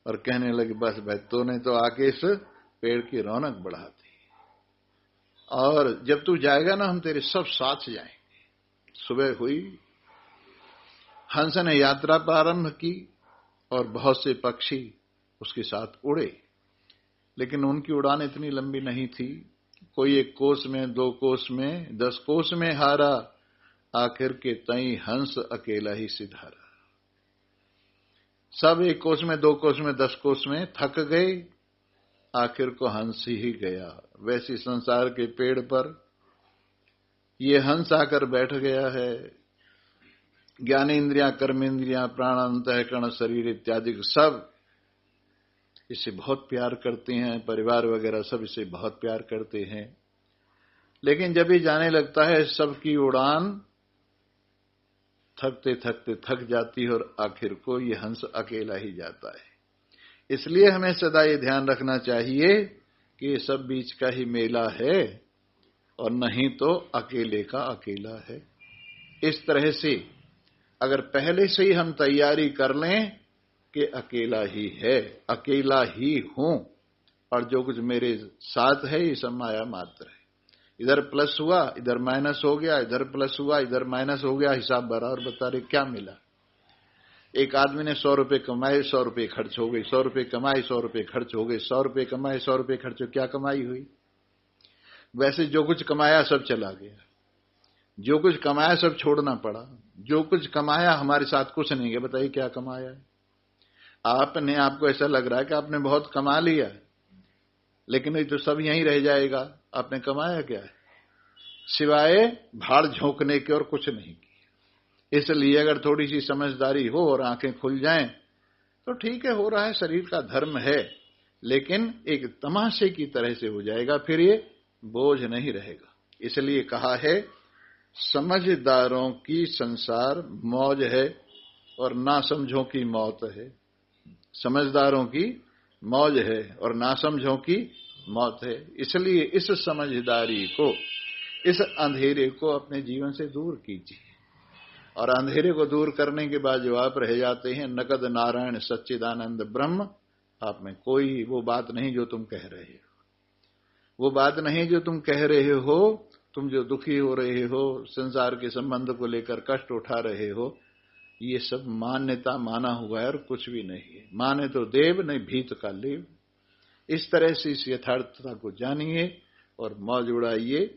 Speaker 1: और कहने लगे, बस भाई तूने तो आके इस पेड़ की रौनक बढ़ा दी, और जब तू जाएगा ना हम तेरे सब साथ जाएंगे। सुबह हुई, हंस ने यात्रा प्रारंभ की और बहुत से पक्षी उसके साथ उड़े, लेकिन उनकी उड़ान इतनी लंबी नहीं थी। कोई 1 कोस में, 2 कोस में, 10 कोस में हारा, आखिर के तई हंस अकेला ही सिधारा। सब 1 कोस में, 2 कोस में, 10 कोस में थक गए, आखिर को हंस ही गया। वैसे संसार के पेड़ पर ये हंस आकर बैठ गया है। ज्ञानेन्द्रियां, कर्मेंद्रियां, प्राण, अंतःकरण, शरीर इत्यादि सब इसे बहुत प्यार करते हैं, परिवार वगैरह सब इसे बहुत प्यार करते हैं। लेकिन जब भी जाने लगता है, सबकी उड़ान थकते थकते थक जाती है और आखिर को ये हंस अकेला ही जाता है। इसलिए हमें सदा ये ध्यान रखना चाहिए कि ये सब बीच का ही मेला है और नहीं तो अकेले का अकेला है। इस तरह से अगर पहले से ही हम तैयारी कर लें कि अकेला ही है, अकेला ही हूं, और जो कुछ मेरे साथ है ये सब माया मात्र है। इधर प्लस हुआ, इधर माइनस हो गया, इधर प्लस हुआ, इधर माइनस हो गया, हिसाब बराबर बता रहे क्या मिला। एक आदमी ने 100 रुपए कमाए, 100 रुपए खर्च हो गए, 100 रुपए कमाए, 100 रुपए खर्च हो गए, 100 रुपए कमाए, 100 रुपए खर्च हो, क्या कमाई हुई? वैसे जो कुछ कमाया सब चला गया, जो कुछ कमाया सब छोड़ना पड़ा, जो कुछ कमाया हमारे साथ कुछ नहीं गया। बताइए क्या कमाया है आपने? आपको ऐसा लग रहा है कि आपने बहुत कमा लिया, लेकिन ये तो सब यहीं रह जाएगा। आपने कमाया क्या है? सिवाय भाड़ झोंकने के और कुछ नहीं किया। इसलिए अगर थोड़ी सी समझदारी हो और आंखें खुल जाएं तो ठीक है, हो रहा है, शरीर का धर्म है, लेकिन एक तमाशे की तरह से हो जाएगा, फिर ये बोझ नहीं रहेगा। इसलिए कहा है, समझदारों की संसार मौज है और नासमझों की मौत है। समझदारों की मौज है और नासमझों की मौत है। इसलिए इस समझदारी को, इस अंधेरे को अपने जीवन से दूर कीजिए, और अंधेरे को दूर करने के बाद जो आप रह जाते हैं, नकद नारायण सच्चिदानंद ब्रह्म, आप में कोई वो बात नहीं जो तुम कह रहे हो, वो बात नहीं जो तुम कह रहे हो। तुम जो दुखी हो रहे हो, संसार के संबंध को लेकर कष्ट उठा रहे हो, ये सब मान्यता माना हुआ है और कुछ भी नहीं है। माने तो देव, नहीं भीत का लेव। इस तरह से इस यथार्थता को जानिए और मौज उड़ाइए।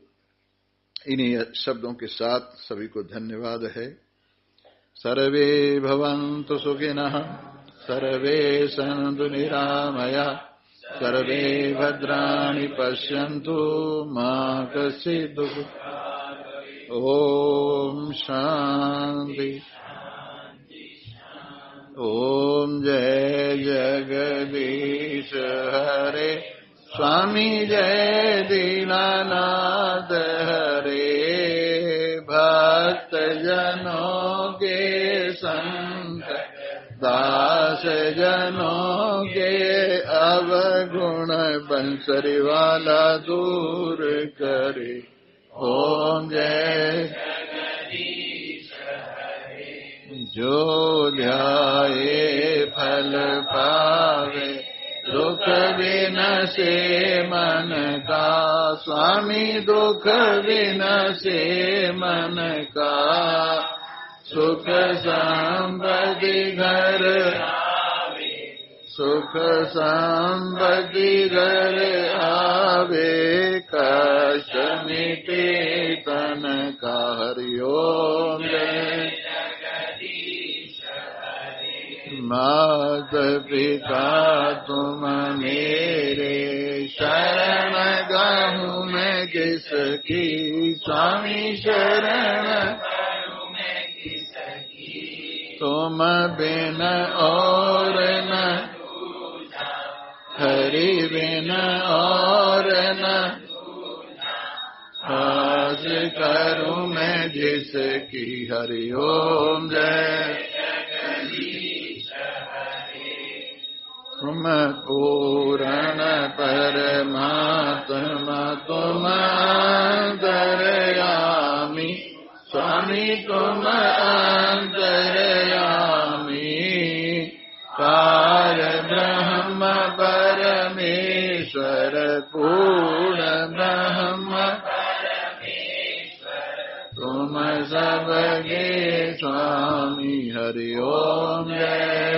Speaker 1: इन्हीं शब्दों के साथ सभी को धन्यवाद है। सर्वे भवन्तु सुखिनः, सर्वे सन्तु निरामया, सर्वे भद्राणि पश्यन्तु मा कश्चित् दुःखं। ओम शांति। ओम जय जगदीश हरे, स्वामी जय दीनानाथ हरे। भक्त जनों के संत, दास जनों के अवगुण, बंसरी वाला दूर करे। ओम जय जो ध्याये फल पावे, दुख विनसे मन का, स्वामी दुख विनसे मन का। सुख संपत्ति घर आवे, सुख संपत्ति घर आवे। पावे कष्ट मिटे तन का। हरि ओम जय माता पिता तुम मेरे शरण गहूँ मैं किसकी। स्वामी शरण तुम बिन और न हरि बिन और न आस करूं मैं जिसकी। हरि ओम जय तुम पूर्ण परमात्मा तुम अंतर्यामी। स्वामी तुम अंतर्यामी पार ब्रह्म परमेश्वर पूर्ण ब्रह्म तुम सबके स्वामी। हरि ओम जय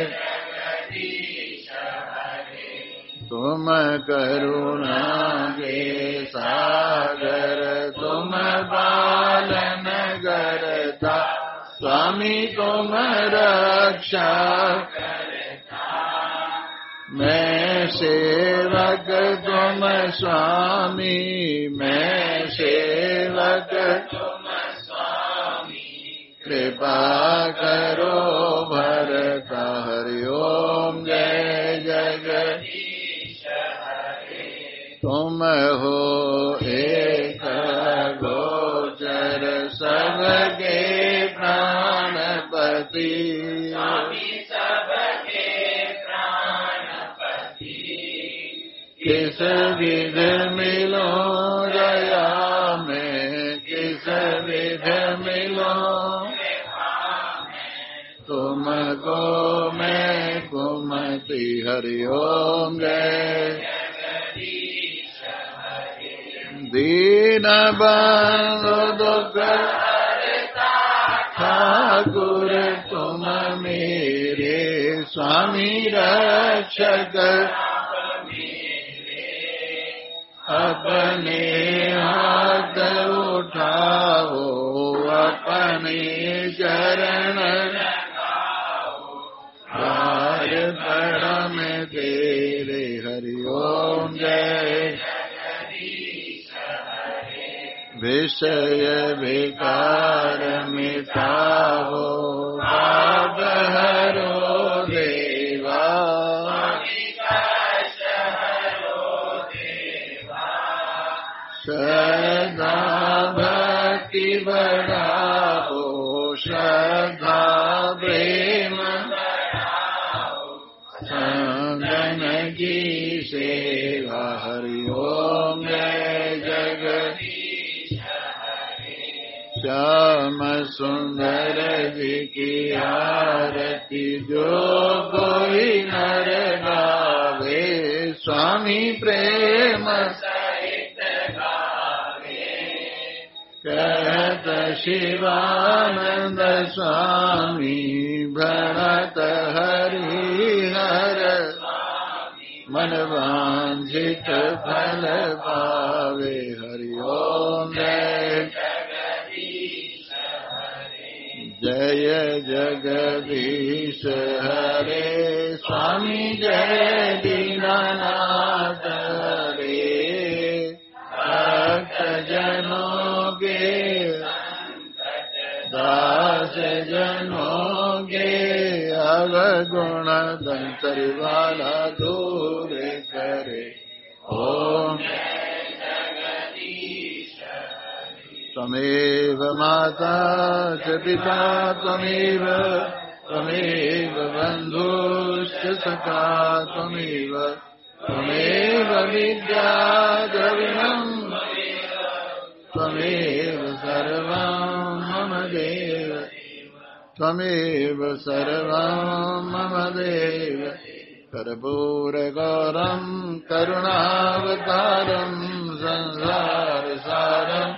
Speaker 1: तुम करुणा के सागर तुम पालन करता। स्वामी तुम रक्षा मैं सेवक तुम स्वामी मैं सेवक कृपा करो भरता। हरि ओम जय जगदीश तुम हो एक गोचर सबके प्राणपति। किस विध मिलो दया में किस विध मिलो तुमको मैं कुमति। हरि ओम जय दीन बंधु दुख ठाकुर तुम मेरे स्वामी रक्षक। अपने हाथ उठाओ अपने चरण हार परम तेरे। हरि ओम जय विषय विकार मिटाओ पाप हरो देवा। श्रद्धा भक्ति बढ़ाओ श्रद्धा प्रेम संगन की सेवा। हरि ओम जय जगदीश श्याम सुंदर जी की आरती जो कोई नर गावे। स्वामी प्रेम कहत शिवानंद स्वामी भरत हरिहर मन वांछित फल पावे। हरि ओम जय जगदीश हरे स्वामी जय दीनानाथ हरे भक्त जनों के दास जनों के अवगुण दंतरि वाला दूर करे। ओम त्वमेव माता च पिता त्वमेव बन्धुश्च सखा त्वमेव विद्या द्रविणम् त्वमेव सर्वं मम देव त्वमेव सर्वं मम देव। कर्पूरगौरं करुणावतारं संसारसारं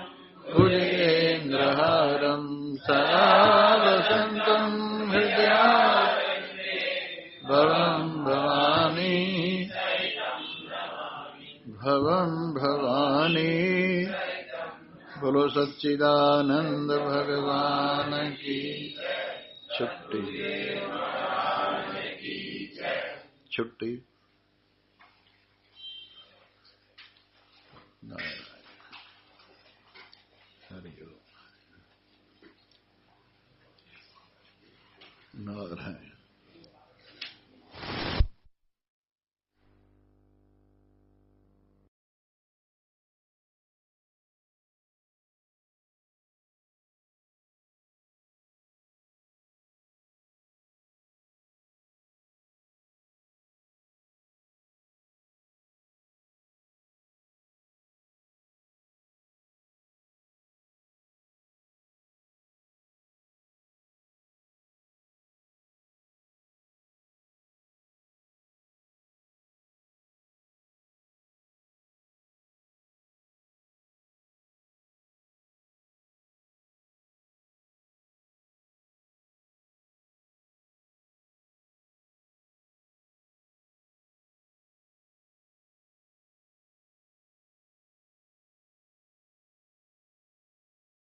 Speaker 1: भुजगेन्द्रहारं सदा वसन्तं हृदयारविन्दे भवं भवानी भवं भवानी। बोलो सच्चिदानंद भगवान की छुट्टी छुट्टी। नारायण नारायण।